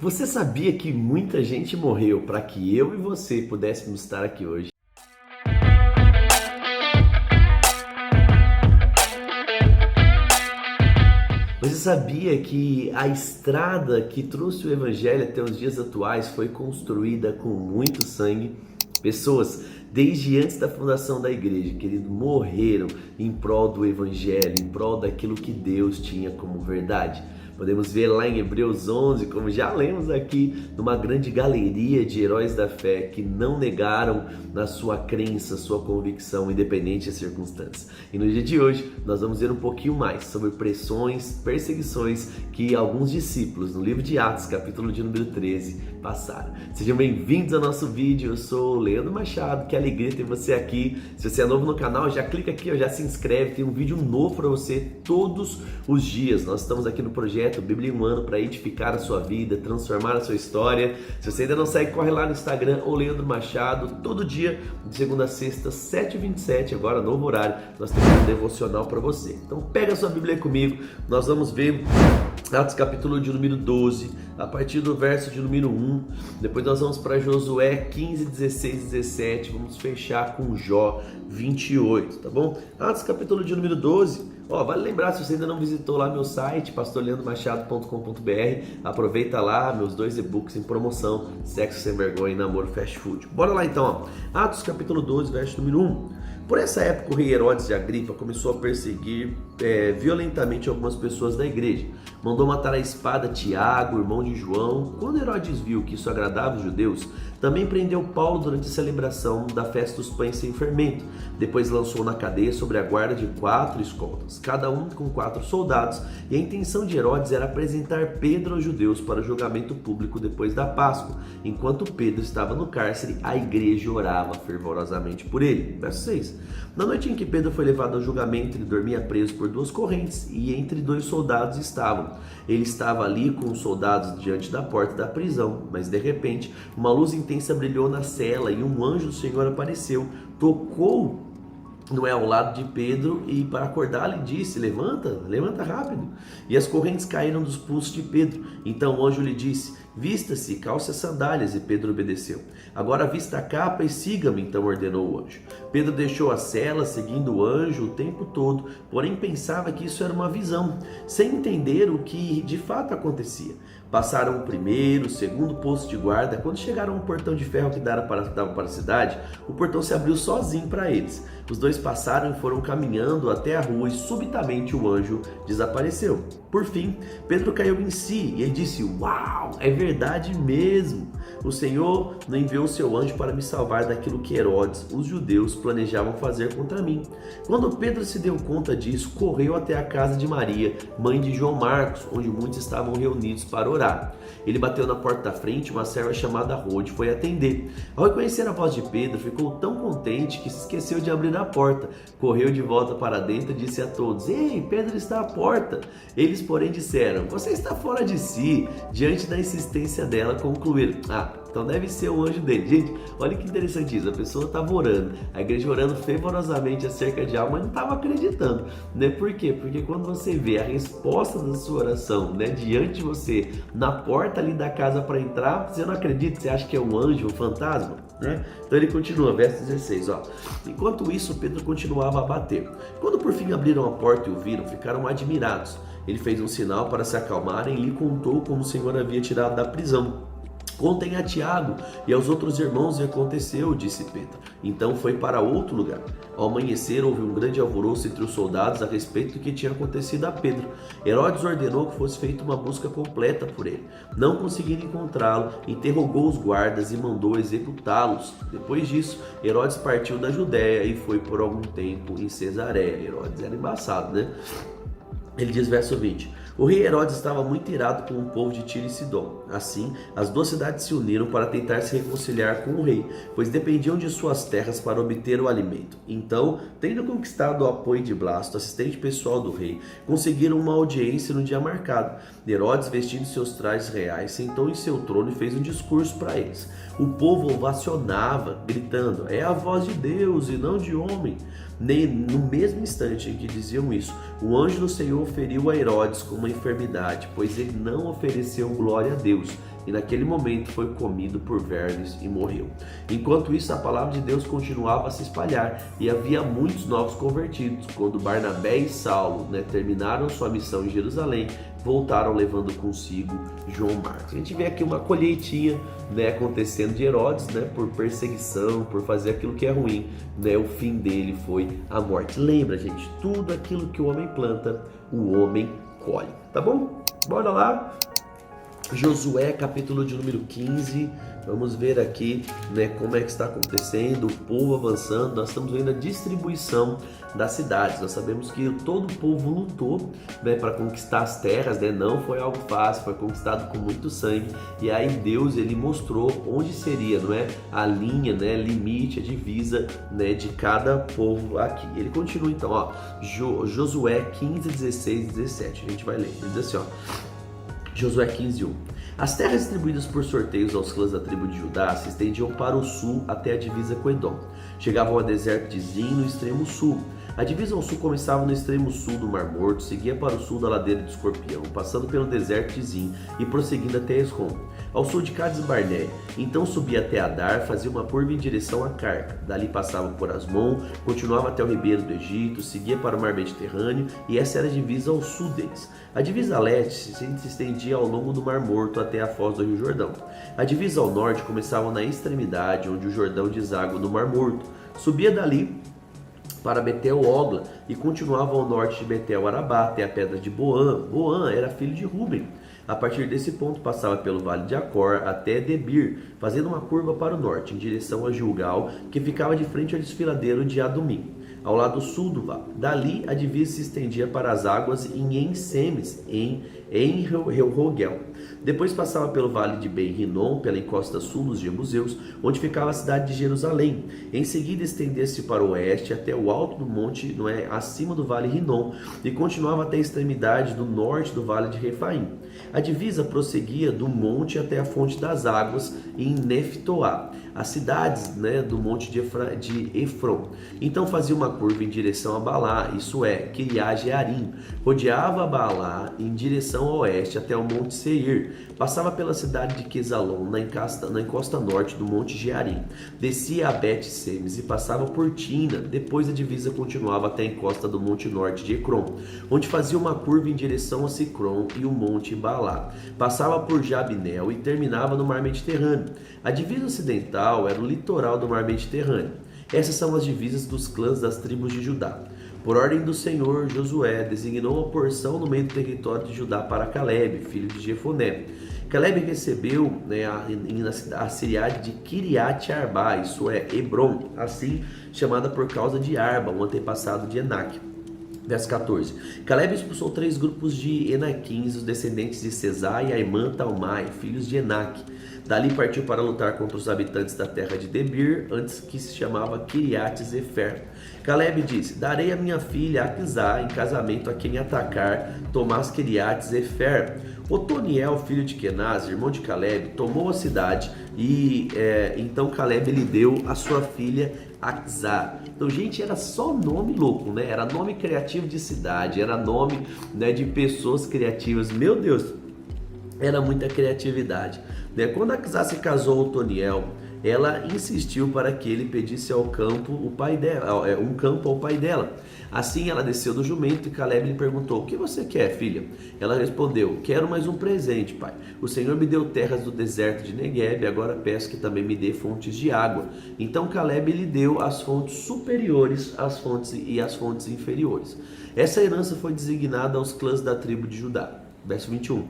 Você sabia que muita gente morreu para que eu e você pudéssemos estar aqui hoje? Você sabia que a estrada que trouxe o Evangelho até os dias atuais foi construída com muito sangue? Pessoas, desde antes da fundação da igreja, querido, morreram em prol do Evangelho, em prol daquilo que Deus tinha como verdade. Podemos ver lá em Hebreus 11, como já lemos aqui, numa grande galeria de heróis da fé que não negaram na sua crença, sua convicção, independente das circunstâncias. E no dia de hoje, nós vamos ver um pouquinho mais sobre pressões, perseguições que alguns discípulos, no livro de Atos, capítulo de número 13, passaram. Sejam bem-vindos ao nosso vídeo, eu sou o Leandro Machado, que alegria ter você aqui. Se você é novo no canal, já clica aqui, já se inscreve, tem um vídeo novo para você todos os dias. Nós estamos aqui no projeto Bíblia em um Ano para edificar a sua vida, transformar a sua história. Se você ainda não segue, corre lá no Instagram, o Leandro Machado, todo dia, de segunda a sexta, 7h27, agora novo horário, nós temos um devocional para você. Então pega a sua Bíblia aí comigo, nós vamos ver Atos capítulo de número 12, a partir do verso de número 1, depois nós vamos para Josué 15, 16, 17, vamos fechar com Jó 28, tá bom? Atos capítulo de número 12, vale lembrar, se você ainda não visitou lá meu site, pastorleandromachado.com.br, aproveita lá meus 2 e-books em promoção, Sexo Sem Vergonha e Namoro Fast Food. Bora lá então, Atos capítulo 12, verso número 1. Por essa época, o rei Herodes de Agripa começou a perseguir violentamente algumas pessoas da igreja. Mandou matar a espada Tiago, irmão de João. Quando Herodes viu que isso agradava os judeus, também prendeu Paulo durante a celebração da festa dos pães sem fermento. Depois lançou na cadeia sob a guarda de 4 escoltas, cada um com 4 soldados, e a intenção de Herodes era apresentar Pedro aos judeus para julgamento público depois da Páscoa. Enquanto Pedro estava no cárcere, a igreja orava fervorosamente por ele. Verso 6. Na noite em que Pedro foi levado ao julgamento, ele dormia preso por 2 correntes, e entre 2 soldados estavam. Ele estava ali com os soldados diante da porta da prisão, mas de repente uma luz intensa brilhou na cela e um anjo do Senhor apareceu, tocou ao lado de Pedro e para acordá-lo lhe disse: levanta rápido. E as correntes caíram dos pulsos de Pedro. Então o anjo lhe disse: vista-se, calce as sandálias. E Pedro obedeceu. Agora vista a capa e siga-me, então ordenou o anjo. Pedro deixou a cela, seguindo o anjo o tempo todo, porém pensava que isso era uma visão, sem entender o que de fato acontecia. Passaram o primeiro, o segundo posto de guarda. Quando chegaram ao portão de ferro que dava para a cidade, o portão se abriu sozinho para eles. Os 2 passaram e foram caminhando até a rua e subitamente o anjo desapareceu. Por fim, Pedro caiu em si e ele disse: uau, é verdade mesmo! O Senhor não enviou o seu anjo para me salvar daquilo que Herodes, os judeus, planejavam fazer contra mim. Quando Pedro se deu conta disso, correu até a casa de Maria, mãe de João Marcos, onde muitos estavam reunidos para orar. Ele bateu na porta da frente, uma serva chamada Rode foi atender. Ao reconhecer a voz de Pedro, ficou tão contente que se esqueceu de abrir a porta. Correu de volta para dentro e disse a todos: ei, Pedro está à porta. Eles, porém, disseram: você está fora de si. Diante da insistência dela, concluíram: então deve ser o anjo dele. Gente, olha que interessante isso. A pessoa estava orando, a igreja orando fervorosamente acerca de algo, mas não estava acreditando, né? Por quê? Porque quando você vê a resposta da sua oração, né, diante de você, na porta ali da casa para entrar, você não acredita, você acha que é um anjo, um fantasma, né? Então ele continua, verso 16, Enquanto isso, Pedro continuava a bater. Quando por fim abriram a porta e o viram, ficaram admirados. Ele fez um sinal para se acalmarem e lhe contou como o Senhor havia tirado da prisão. Contem a Tiago e aos outros irmãos o que aconteceu, disse Pedro. Então foi para outro lugar. Ao amanhecer houve um grande alvoroço entre os soldados a respeito do que tinha acontecido a Pedro. Herodes ordenou que fosse feita uma busca completa por ele. Não conseguindo encontrá-lo, interrogou os guardas e mandou executá-los. Depois disso, Herodes partiu da Judéia e foi por algum tempo em Cesareia. Herodes era embaçado, né? Ele diz, verso 20: o rei Herodes estava muito irado com o povo de Tiro e Sidom. Assim, as 2 cidades se uniram para tentar se reconciliar com o rei, pois dependiam de suas terras para obter o alimento. Então, tendo conquistado o apoio de Blasto, assistente pessoal do rei, conseguiram uma audiência no dia marcado. Herodes, vestindo seus trajes reais, sentou em seu trono e fez um discurso para eles. O povo ovacionava, gritando: é a voz de Deus e não de homem. No mesmo instante em que diziam isso, o anjo do Senhor feriu a Herodes com uma enfermidade, pois ele não ofereceu glória a Deus, e naquele momento foi comido por vermes e morreu. Enquanto isso, a palavra de Deus continuava a se espalhar e havia muitos novos convertidos. Quando Barnabé e Saulo, terminaram sua missão em Jerusalém, voltaram levando consigo João Marcos. A gente vê aqui uma colheitinha acontecendo de Herodes, por perseguição, por fazer aquilo que é ruim, o fim dele foi a morte. Lembra, gente, tudo aquilo que o homem planta, o homem colhe, tá bom? Bora lá, Josué, capítulo de número 15, vamos ver aqui como é que está acontecendo, o povo avançando. Nós estamos vendo a distribuição das cidades. Nós sabemos que todo o povo lutou para conquistar as terras, não foi algo fácil, foi conquistado com muito sangue, e aí Deus ele mostrou onde seria a linha, limite, a divisa de cada povo aqui. Ele continua então, Josué 15, 16 e 17, a gente vai ler, ele diz assim, Josué 15:1. As terras distribuídas por sorteios aos clãs da tribo de Judá se estendiam para o sul até a divisa com Edom. Chegavam ao deserto de Zin no extremo sul. A divisa ao sul começava no extremo sul do Mar Morto, seguia para o sul da ladeira do Escorpião, passando pelo deserto de Zin e prosseguindo até Esrom, ao sul de Cades Barné. Então subia até Adar, fazia uma curva em direção a Carca. Dali passava por Asmon, continuava até o ribeiro do Egito, seguia para o Mar Mediterrâneo, e essa era a divisa ao sul deles. A divisa a leste se estendia ao longo do Mar Morto até a foz do Rio Jordão. A divisa ao norte começava na extremidade, onde o Jordão deságua no Mar Morto. Subia dali para Betel-Ogla e continuava ao norte de Betel-Arabá até a pedra de Boã. Boã era filho de Ruben. A partir desse ponto passava pelo vale de Acor até Debir, fazendo uma curva para o norte, em direção a Gilgal, que ficava de frente ao desfiladeiro de Adumim, ao lado sul do vale. Dali a divisa se estendia para as águas em En-Semes, em Rogel. Depois passava pelo vale de Ben-Rinom, pela encosta sul dos Jebuseus, onde ficava a cidade de Jerusalém. Em seguida estendia-se para o oeste até o alto do monte, acima do vale Rinom, e continuava até a extremidade do norte do vale de Refaim. A divisa prosseguia do monte até a fonte das águas em Neftoá, as cidades do monte de Efron. Então fazia uma curva em direção a Balá, isso é, Kiriat Jearim. Rodeava Balá em direção a oeste até o monte Seir. Passava pela cidade de Quesalon, na encosta norte do monte Jearim. Descia a Bet-Semes e passava por Tina. Depois a divisa continuava até a encosta do monte norte de Ecrom, onde fazia uma curva em direção a Sicrom e o monte Balá. Passava por Jabneel e terminava no Mar Mediterrâneo. A divisa ocidental era o litoral do Mar Mediterrâneo. Essas são as divisas dos clãs das tribos de Judá. Por ordem do Senhor, Josué designou uma porção no meio do território de Judá para Caleb, filho de Jefoné. Caleb recebeu a cidade de Kiriat Arba, isso é, Hebron, assim chamada por causa de Arba, um antepassado de Enac. Verso 14. Caleb expulsou 3 grupos de Enaquins, os descendentes de Sesai e Aimã Talmai, filhos de Enac. Dali partiu para lutar contra os habitantes da terra de Debir, antes que se chamava Kiriat Zefer. Caleb disse: darei a minha filha Aquizá em casamento a quem atacar Tomás Kiriat Zefer. Otoniel, filho de Kenaz, irmão de Caleb, tomou a cidade e então Caleb lhe deu a sua filha Aquizá. Então, gente, era só nome louco, Era nome criativo de cidade, era nome de pessoas criativas. Meu Deus, era muita criatividade. Quando Aquizá se casou com Otoniel, ela insistiu para que ele pedisse ao campo um campo ao pai dela. Assim ela desceu do jumento e Caleb lhe perguntou: o que você quer, filha? Ela respondeu: quero mais um presente, pai. O Senhor me deu terras do deserto de Negueb, agora peço que também me dê fontes de água. Então Caleb lhe deu as fontes superiores às fontes e as fontes inferiores. Essa herança foi designada aos clãs da tribo de Judá. Verso 21.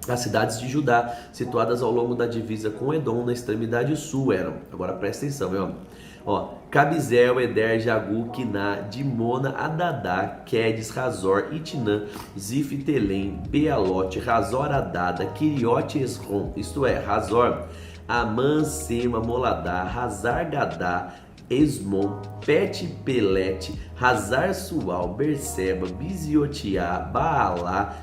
As cidades de Judá, situadas ao longo da divisa com Edom, na extremidade sul, eram, agora presta atenção, meu Cabizel, Eder, Jagu, Quiná, Dimona, Adadá, Quedes, Razor, Itinã, Zif, Telém, Bealote, Razor, Adada, Kiriote, Esrom, isto é, Razor, Amã, Sema, Moladá, Razar, Gadá, Esmon, Pet, Pelete, Razar, Sual, Berseba, Biziotiá, Baalá,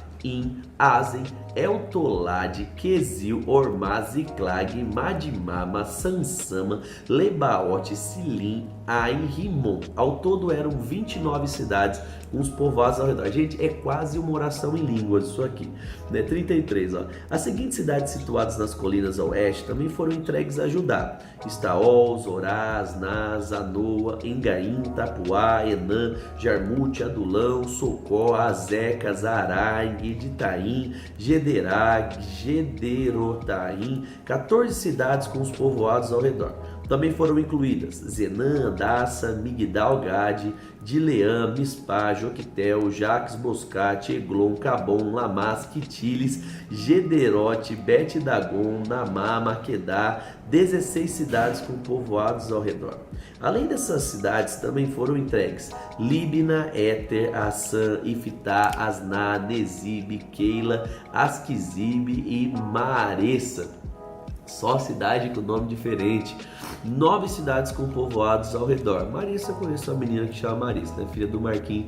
Azen, Eltolad, Quesil, Ormá, Ziclag, Madimama, Sansama, Lebaote, Silim, Ain, Rimon. Ao todo eram 29 cidades com os povoados ao redor. Gente, é quase uma oração em línguas isso aqui, né? 33, ó. As seguintes cidades situadas nas colinas a oeste também foram entregues a Judá: Estaol, Zorá, Asná, Zanoa, Engaim, Tapuá, Enã, Jarmute, Adulão, Socó, Azeca, Zarai, Editaim, Gederá, Gederotaim, 14 cidades com os povoados ao redor. Também foram incluídas Zenã, Adassa, Migdal-Gade, Dileã, Mispá, Joquetel, Jaques, Boscate, Eglon, Cabom, Lamás, Quitiles, Gederote, Bet-Dagon, Namá, Maquedá, 16 cidades com povoados ao redor. Além dessas cidades, também foram entregues Líbina, Éter, Assã, Ifitá, Asná, Nezib, Keila, Asquizib e Maressa. Só cidade com nome diferente. 9 cidades com povoados ao redor. Marissa, eu conheço uma menina que chama Marissa, né? Filha do Marquinhos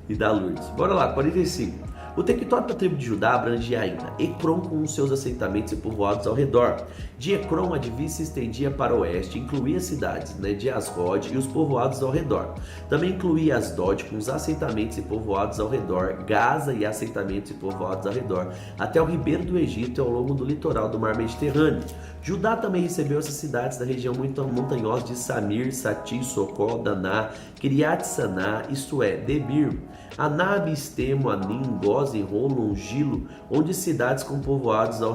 e da Lourdes. Bora lá, 45. O território da tribo de Judá abrangia ainda Ecrom com os seus assentamentos e povoados ao redor. De Ecrom, a divisa se estendia para o oeste, incluía as cidades, né, de Asgod e os povoados ao redor. Também incluía Asdod com os assentamentos e povoados ao redor, Gaza e assentamentos e povoados ao redor, até o ribeiro do Egito e ao longo do litoral do mar Mediterrâneo. Judá também recebeu essas cidades da região muito montanhosa de Samir, Sati, Socó, Daná, Kiriat Saná, isto é, Debir, Anab, Estemo, Anim, Gozen, Rolon, Gilo, 11 cidades com povoados ao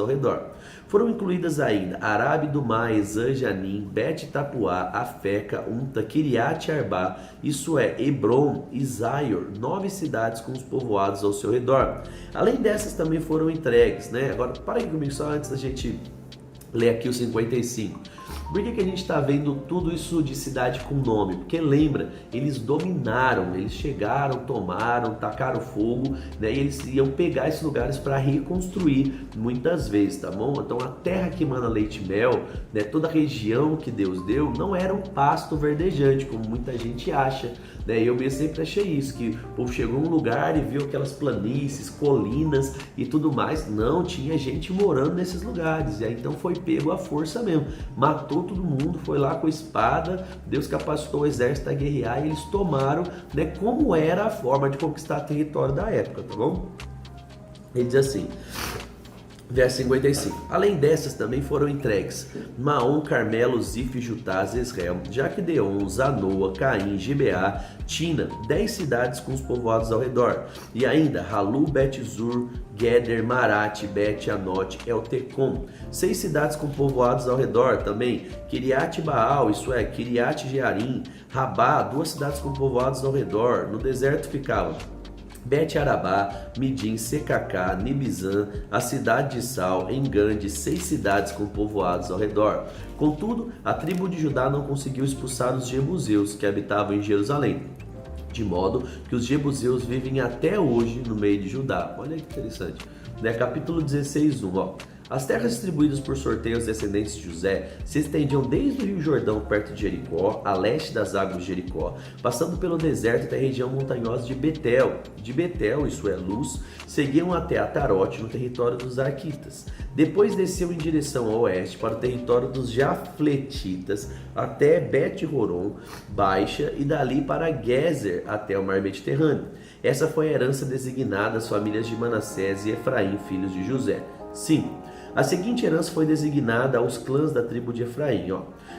redor. Foram incluídas ainda Arabe do Mar, Ezã, Janim, Bet Tapuá, Afeca, Unta, Kiriat Arbá, isso é, Hebron e Zaior, 9 cidades com os povoados ao seu redor. Além dessas também foram entregues, né? Agora, para aí comigo só antes da gente ler aqui o 55. Por que a gente está vendo tudo isso de cidade com nome? Porque lembra, eles dominaram, eles chegaram, tomaram, tacaram fogo, né? E eles iam pegar esses lugares para reconstruir muitas vezes, tá bom? Então a terra que emana leite e mel, né? Toda a região que Deus deu, não era um pasto verdejante, como muita gente acha, né? Eu mesmo sempre achei isso, que o povo chegou em um lugar e viu aquelas planícies, colinas e tudo mais. Não, tinha gente morando nesses lugares, e aí então foi pego à força mesmo, matou todo mundo, foi lá com a espada, Deus capacitou o exército a guerrear e eles tomaram, né, como era a forma de conquistar território da época, tá bom? Ele diz assim, verso 55. Além dessas também foram entregues Maom, Carmelo, Zif, Jutá, Zezreel, Jaquedeon, Zanoa, Caim, Gibeá, Tina, 10 cidades com os povoados ao redor. E ainda Halu, Bet-Zur, Geder, Marate, Bet-Anote, Eltecom, 6 cidades com povoados ao redor também. Kiriat Baal, isso é, Kiriat Jearim, Rabá, 2 cidades com povoados ao redor. No deserto ficavam Bet-Arabá, Midim, Secacá, Nibizã, a cidade de Sal, Engande, 6 cidades com povoados ao redor. Contudo, a tribo de Judá não conseguiu expulsar os jebuseus que habitavam em Jerusalém, de modo que os jebuseus vivem até hoje no meio de Judá. Olha que interessante, né? Capítulo 16, 1, ó. As terras distribuídas por sorteio aos descendentes de José se estendiam desde o rio Jordão, perto de Jericó, a leste das águas de Jericó, passando pelo deserto até a região montanhosa de Betel. De Betel, isso é, Luz, seguiam até Atarote, no território dos Arquitas. Depois desciam em direção ao oeste para o território dos Jafletitas, até Bet-Horon, Baixa, e dali para Gezer, até o mar Mediterrâneo. Essa foi a herança designada às famílias de Manassés e Efraim, filhos de José. 5. A seguinte herança foi designada aos clãs da tribo de Efraim.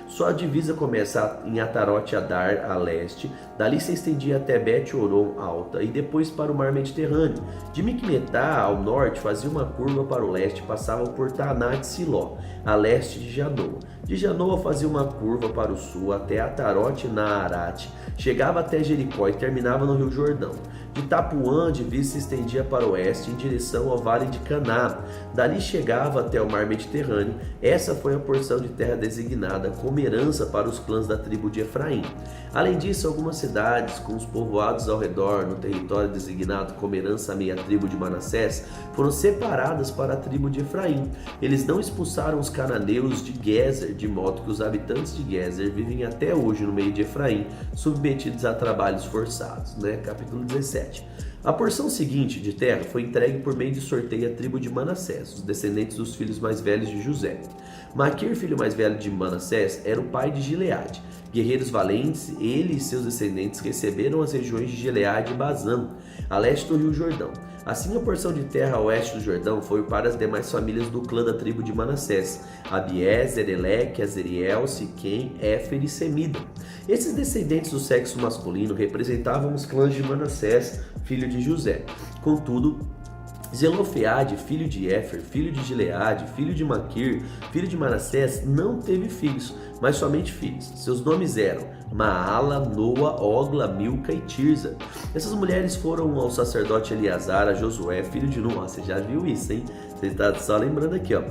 Sua divisa começa em Atarote Adar, a leste, dali se estendia até Bet-Horon alta e depois para o mar Mediterrâneo. De Micmetá ao norte fazia uma curva para o leste e passava por Tanat Siló, a leste de Janoa. De Janoa fazia uma curva para o sul até Atarote Naarate, chegava até Jericó e terminava no rio Jordão. De Tapuã, a divisa se estendia para o oeste em direção ao vale de Caná. Dali chegava até o mar Mediterrâneo. Essa foi a porção de terra designada como herança para os clãs da tribo de Efraim. Além disso, algumas cidades com os povoados ao redor no território designado como herança à meia tribo de Manassés foram separadas para a tribo de Efraim. Eles não expulsaram os cananeus de Gezer, de modo que os habitantes de Gezer vivem até hoje no meio de Efraim, submetidos a trabalhos forçados, né? Capítulo 17. A porção seguinte de terra foi entregue por meio de sorteio à tribo de Manassés, os descendentes dos filhos mais velhos de José. Maquir, filho mais velho de Manassés, era o pai de Gileade. Guerreiros valentes, ele e seus descendentes receberam as regiões de Gileade e Bazã, a leste do rio Jordão. Assim, a porção de terra a oeste do Jordão foi para as demais famílias do clã da tribo de Manassés: Abiezer, Eleque, Azriel, Siquém, Éfer e Semida. Esses descendentes do sexo masculino representavam os clãs de Manassés, filho de José. Contudo, Zelofeade, filho de Éfer, filho de Gileade, filho de Maquir, filho de Manassés, não teve filhos, mas somente filhos. Seus nomes eram Maala, Noa, Ogla, Milca e Tirza. Essas mulheres foram ao sacerdote Eleazar, a Josué, filho de Nun. Você já viu isso, hein? Você está só lembrando aqui, ó.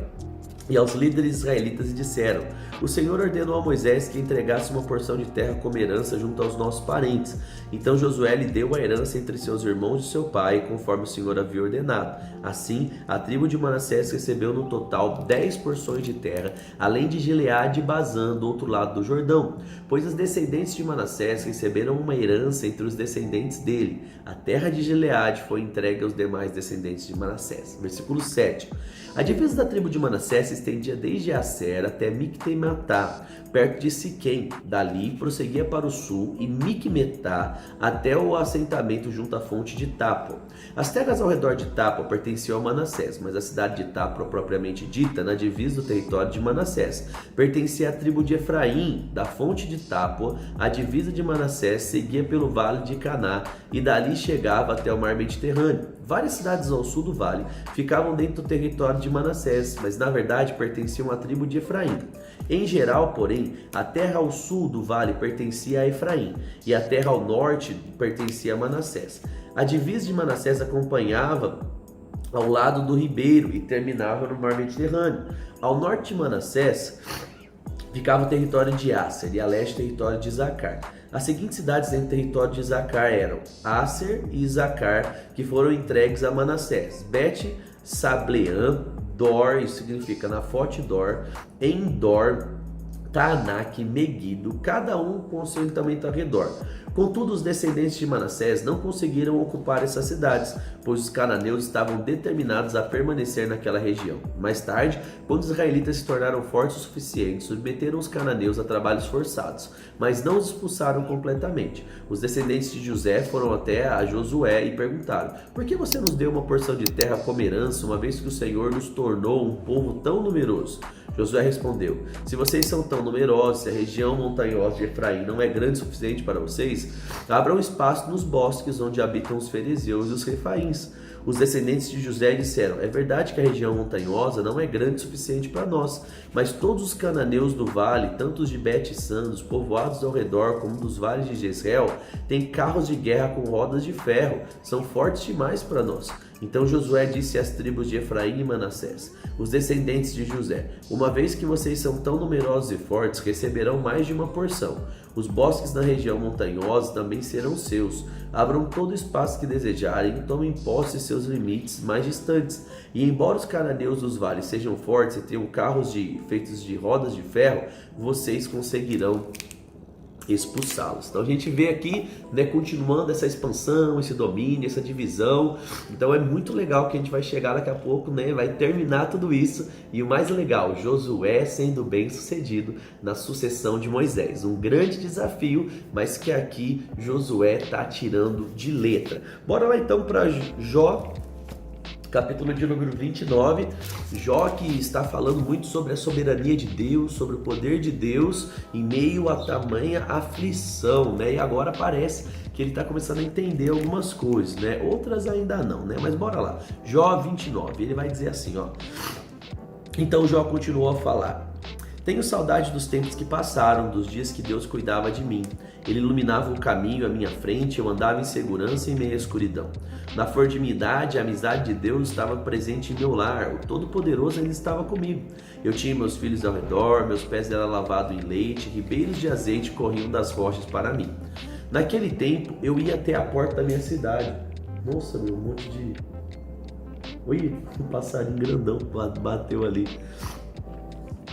E aos líderes israelitas e disseram: o Senhor ordenou a Moisés que entregasse uma porção de terra como herança junto aos nossos parentes. Então Josué lhe deu a herança entre seus irmãos e seu pai, conforme o Senhor havia ordenado. Assim, a tribo de Manassés recebeu no total 10 porções de terra, além de Gileade e Bazã, do outro lado do Jordão, pois os descendentes de Manassés receberam uma herança entre os descendentes dele. A terra de Gileade foi entregue aos demais descendentes de Manassés. Versículo 7. A divisa da tribo de Manassés se estendia desde Aser até Mictematá, perto de Siquém. Dali prosseguia para o sul e Micmetá até o assentamento junto à fonte de Tápua. As terras ao redor de Tápua pertenciam a Manassés, mas a cidade de Tápua, propriamente dita, na divisa do território de Manassés, pertencia à tribo de Efraim. Da fonte de Tápua, a divisa de Manassés seguia pelo vale de Caná e dali chegava até o mar Mediterrâneo. Várias cidades ao sul do vale ficavam dentro do território de Manassés, mas na verdade pertenciam à tribo de Efraim. Em geral, porém, a terra ao sul do vale pertencia a Efraim e a terra ao norte pertencia a Manassés. A divisa de Manassés acompanhava ao lado do ribeiro e terminava no mar Mediterrâneo. Ao norte de Manassés ficava o território de Aser e a leste o território de Isacar. As seguintes cidades dentro do território de Isacar eram Aser e Isacar, que foram entregues a Manassés: Bet Sableã, Dor, isso significa Nafote Dor, Endor, Taanak, Megido, cada um com seu entamento ao redor. Contudo, os descendentes de Manassés não conseguiram ocupar essas cidades, pois os cananeus estavam determinados a permanecer naquela região. Mais tarde, quando os israelitas se tornaram fortes o suficiente, submeteram os cananeus a trabalhos forçados, mas não os expulsaram completamente. Os descendentes de José foram até a Josué e perguntaram: por que você nos deu uma porção de terra como herança, uma vez que o Senhor nos tornou um povo tão numeroso? Josué respondeu: se vocês são tão numerosos, se a região montanhosa de Efraim não é grande o suficiente para vocês, abram espaço nos bosques onde habitam os ferezeus e os refaíns. Os descendentes de José disseram: é verdade que a região montanhosa não é grande o suficiente para nós, mas todos os cananeus do vale, tanto os de Bet-San, dos povoados ao redor, como dos vales de Jezreel, têm carros de guerra com rodas de ferro, são fortes demais para nós. Então Josué disse às tribos de Efraim e Manassés, os descendentes de José: uma vez que vocês são tão numerosos e fortes, receberão mais de uma porção. Os bosques na região montanhosa também serão seus. Abram todo o espaço que desejarem e tomem posse de seus limites mais distantes. E embora os cananeus dos vales sejam fortes e tenham carros feitos de rodas de ferro, vocês conseguirão expulsá-los. Então a gente vê aqui, né, continuando essa expansão, esse domínio, essa divisão. Então é muito legal que a gente vai chegar daqui a pouco, né, vai terminar tudo isso. E o mais legal, Josué sendo bem sucedido na sucessão de Moisés. Um grande desafio, mas que aqui Josué está tirando de letra. Bora lá então para Jó, capítulo de número 29, Jó que está falando muito sobre a soberania de Deus, sobre o poder de Deus em meio a tamanha aflição, né? E agora parece que ele está começando a entender algumas coisas, né? Outras ainda não, né? Mas bora lá. Jó 29, ele vai dizer assim, ó. Então Jó continuou a falar: tenho saudade dos tempos que passaram, dos dias que Deus cuidava de mim. Ele iluminava o caminho à minha frente, eu andava em segurança em meio à escuridão. Na flor de minha idade, a amizade de Deus estava presente em meu lar, o Todo-Poderoso ainda estava comigo. Eu tinha meus filhos ao redor, meus pés eram lavados em leite, ribeiros de azeite corriam das rochas para mim. Naquele tempo, eu ia até a porta da minha cidade. Nossa, meu, um monte de... Oi, um passarinho grandão bateu ali.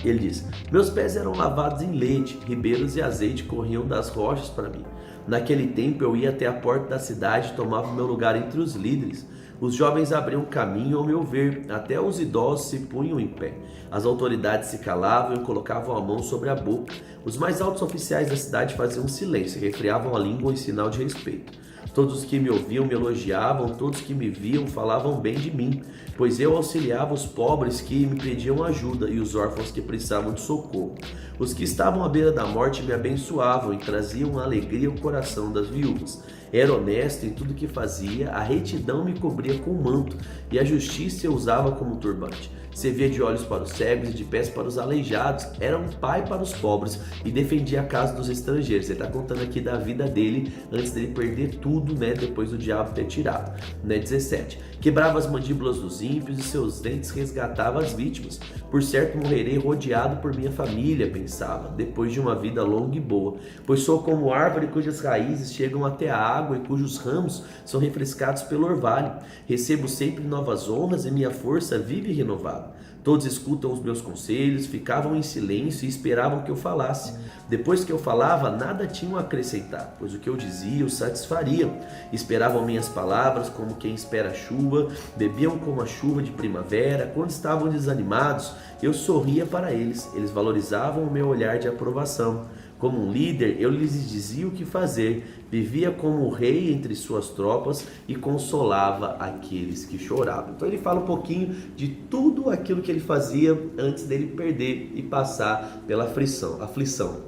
Ele diz: meus pés eram lavados em leite, ribeiros e azeite corriam das rochas para mim. Naquele tempo eu ia até a porta da cidade e tomava o meu lugar entre os líderes. Os jovens abriam caminho ao meu ver, até os idosos se punham em pé. As autoridades se calavam e colocavam a mão sobre a boca. Os mais altos oficiais da cidade faziam silêncio, refreavam a língua em sinal de respeito. Todos os que me ouviam me elogiavam, todos que me viam falavam bem de mim, pois eu auxiliava os pobres que me pediam ajuda e os órfãos que precisavam de socorro. Os que estavam à beira da morte me abençoavam e traziam alegria ao coração das viúvas. Era honesto em tudo que fazia, a retidão me cobria com manto e a justiça eu usava como turbante. Servia de olhos para os cegos e de pés para os aleijados, era um pai para os pobres e defendia a casa dos estrangeiros. Ele está contando aqui da vida dele antes dele perder tudo, depois do diabo ter tirado. 17. Quebrava as mandíbulas dos ímpios e seus dentes resgatava as vítimas. Por certo morrerei rodeado por minha família, pensava, depois de uma vida longa e boa, pois sou como árvore cujas raízes chegam até a água e cujos ramos são refrescados pelo orvalho. Recebo sempre novas honras e minha força vive renovada. Todos escutam os meus conselhos, ficavam em silêncio e esperavam que eu falasse. Depois que eu falava, nada tinham a acrescentar, pois o que eu dizia os satisfaria. Esperavam minhas palavras como quem espera a chuva, bebiam como a chuva de primavera. Quando estavam desanimados, eu sorria para eles. Eles valorizavam o meu olhar de aprovação. Como um líder, eu lhes dizia o que fazer, vivia como rei entre suas tropas e consolava aqueles que choravam. Então ele fala um pouquinho de tudo aquilo que ele fazia antes dele perder e passar pela aflição.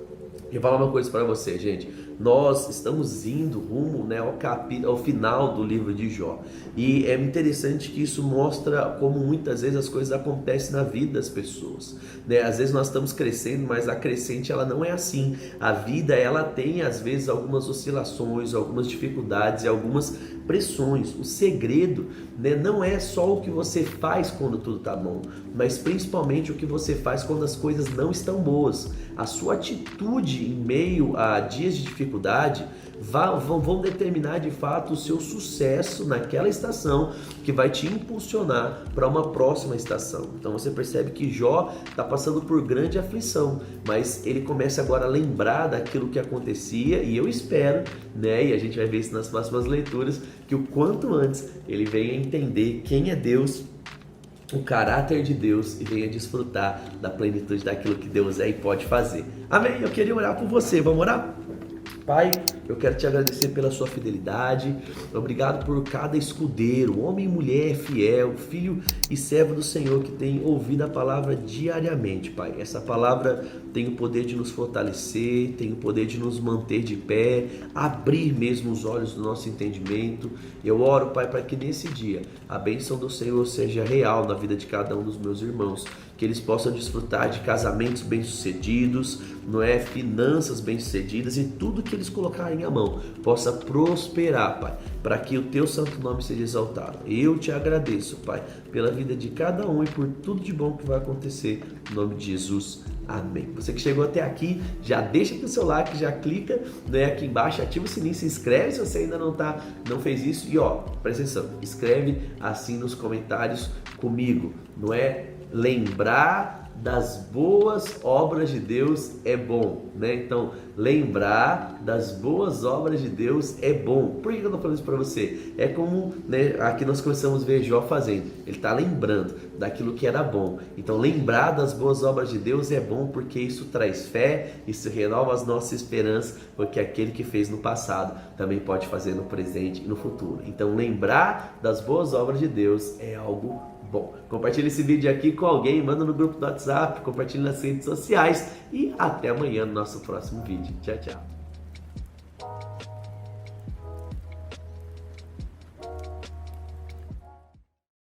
E vou falar uma coisa para você, gente. Nós estamos indo rumo ao final do livro de Jó. E é interessante que isso mostra como muitas vezes as coisas acontecem na vida das pessoas. Às vezes nós estamos crescendo, mas a crescente ela não é assim. A vida ela tem às vezes algumas oscilações, algumas dificuldades e algumas pressões. O segredo não é só o que você faz quando tudo está bom, mas principalmente o que você faz quando as coisas não estão boas. A sua atitude em meio a dias de dificuldade vão determinar de fato o seu sucesso naquela estação, que vai te impulsionar para uma próxima estação. Então você percebe que Jó está passando por grande aflição, mas ele começa agora a lembrar daquilo que acontecia, e eu espero, e a gente vai ver isso nas próximas leituras, que o quanto antes ele venha entender quem é Deus, o caráter de Deus, e venha desfrutar da plenitude daquilo que Deus é e pode fazer. Amém? Eu queria orar por você. Vamos orar? Pai, eu quero te agradecer pela sua fidelidade, obrigado por cada escudeiro, homem e mulher fiel, filho e servo do Senhor que tem ouvido a palavra diariamente, Pai. Essa palavra tem o poder de nos fortalecer, tem o poder de nos manter de pé, abrir mesmo os olhos do nosso entendimento. Eu oro, Pai, para que nesse dia a bênção do Senhor seja real na vida de cada um dos meus irmãos, que eles possam desfrutar de casamentos bem-sucedidos, finanças bem-sucedidas, e tudo que eles colocarem à mão possa prosperar, Pai, para que o teu santo nome seja exaltado. Eu te agradeço, Pai, pela vida de cada um e por tudo de bom que vai acontecer, em nome de Jesus. Amém. Você que chegou até aqui, já deixa aqui o seu like, já clica aqui embaixo, ativa o sininho, se inscreve se você ainda não fez isso, e presta atenção, escreve assim nos comentários comigo, lembrar das boas obras de Deus é bom, Então, lembrar das boas obras de Deus é bom. Por que eu estou falando isso para você? É como, aqui nós começamos a ver Jó fazendo. Ele está lembrando daquilo que era bom. Então, lembrar das boas obras de Deus é bom, porque isso traz fé, isso renova as nossas esperanças, porque aquele que fez no passado também pode fazer no presente e no futuro. Então, lembrar das boas obras de Deus é algo bom. Compartilhe esse vídeo aqui com alguém, manda no grupo do WhatsApp, compartilhe nas redes sociais, e até amanhã no nosso próximo vídeo. Tchau, tchau.